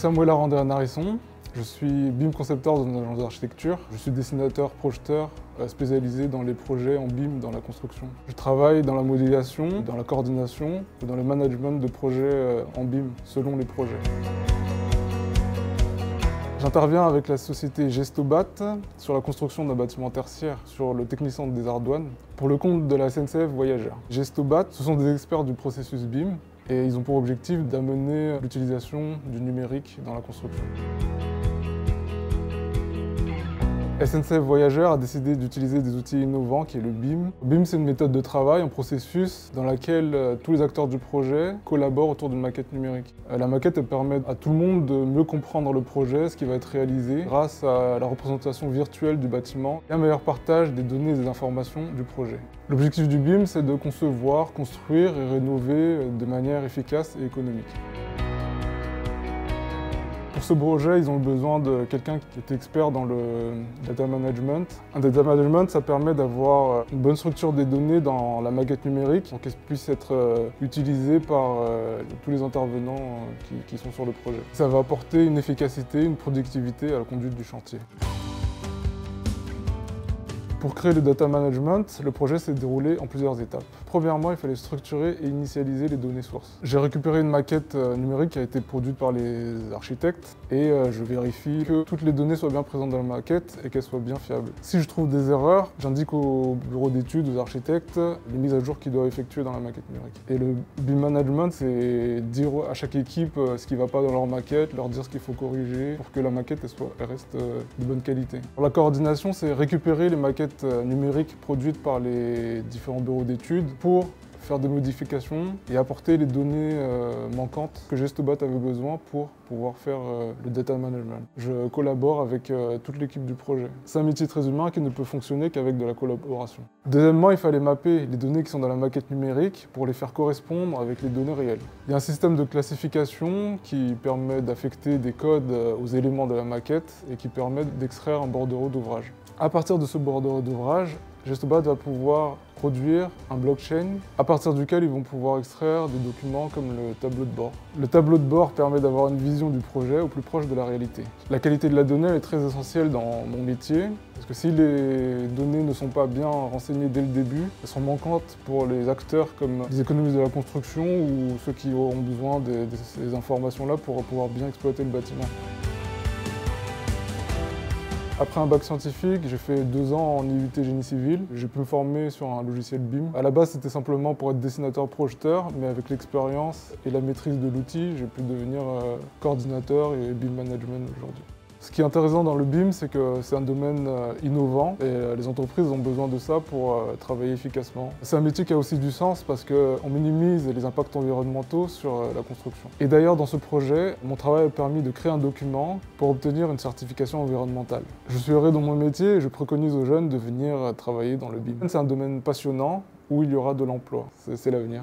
Samuel Arandéan Narisson, je suis BIM concepteur dans une agence d'architecture. Je suis dessinateur, projeteur spécialisé dans les projets en BIM dans la construction. Je travaille dans la modélisation, dans la coordination et dans le management de projets en BIM selon les projets. J'interviens avec la société Gestobat sur la construction d'un bâtiment tertiaire sur le technicien des Ardoines pour le compte de la SNCF Voyageurs. Gestobat, ce sont des experts du processus BIM et ils ont pour objectif d'amener l'utilisation du numérique dans la construction. SNCF Voyageurs a décidé d'utiliser des outils innovants qui est le BIM. BIM, c'est une méthode de travail, un processus dans laquelle tous les acteurs du projet collaborent autour d'une maquette numérique. La maquette elle permet à tout le monde de mieux comprendre le projet, ce qui va être réalisé grâce à la représentation virtuelle du bâtiment et un meilleur partage des données et des informations du projet. L'objectif du BIM, c'est de concevoir, construire et rénover de manière efficace et économique. Pour ce projet, ils ont besoin de quelqu'un qui est expert dans le data management. Un data management, ça permet d'avoir une bonne structure des données dans la maquette numérique pour qu'elle puisse être utilisée par tous les intervenants qui sont sur le projet. Ça va apporter une efficacité, une productivité à la conduite du chantier. Pour créer le data management, le projet s'est déroulé en plusieurs étapes. Premièrement, il fallait structurer et initialiser les données sources. J'ai récupéré une maquette numérique qui a été produite par les architectes et je vérifie que toutes les données soient bien présentes dans la maquette et qu'elles soient bien fiables. Si je trouve des erreurs, j'indique au bureau d'études, aux architectes, les mises à jour qu'ils doivent effectuer dans la maquette numérique. Et le BIM management, c'est dire à chaque équipe ce qui ne va pas dans leur maquette, leur dire ce qu'il faut corriger pour que la maquette elle reste de bonne qualité. Pour la coordination, c'est récupérer les maquettes numériques produites par les différents bureaux d'études pour faire des modifications et apporter les données manquantes que Gestobat avait besoin pour pouvoir faire le data management. Je collabore avec toute l'équipe du projet. C'est un métier très humain qui ne peut fonctionner qu'avec de la collaboration. Deuxièmement, il fallait mapper les données qui sont dans la maquette numérique pour les faire correspondre avec les données réelles. Il y a un système de classification qui permet d'affecter des codes aux éléments de la maquette et qui permet d'extraire un bordereau d'ouvrage. À partir de ce bordereau d'ouvrage, Gestobat va pouvoir produire un blockchain à partir duquel ils vont pouvoir extraire des documents comme le tableau de bord. Le tableau de bord permet d'avoir une vision du projet au plus proche de la réalité. La qualité de la donnée est très essentielle dans mon métier parce que si les données ne sont pas bien renseignées dès le début, elles sont manquantes pour les acteurs comme les économistes de la construction ou ceux qui auront besoin de ces informations-là pour pouvoir bien exploiter le bâtiment. Après un bac scientifique, j'ai fait 2 ans en IUT Génie Civil. J'ai pu me former sur un logiciel BIM. À la base, c'était simplement pour être dessinateur-projeteur, mais avec l'expérience et la maîtrise de l'outil, j'ai pu devenir coordinateur et BIM management aujourd'hui. Ce qui est intéressant dans le BIM, c'est que c'est un domaine innovant et les entreprises ont besoin de ça pour travailler efficacement. C'est un métier qui a aussi du sens parce qu'on minimise les impacts environnementaux sur la construction. Et d'ailleurs, dans ce projet, mon travail a permis de créer un document pour obtenir une certification environnementale. Je suis heureux dans mon métier et je préconise aux jeunes de venir travailler dans le BIM. C'est un domaine passionnant où il y aura de l'emploi. C'est l'avenir.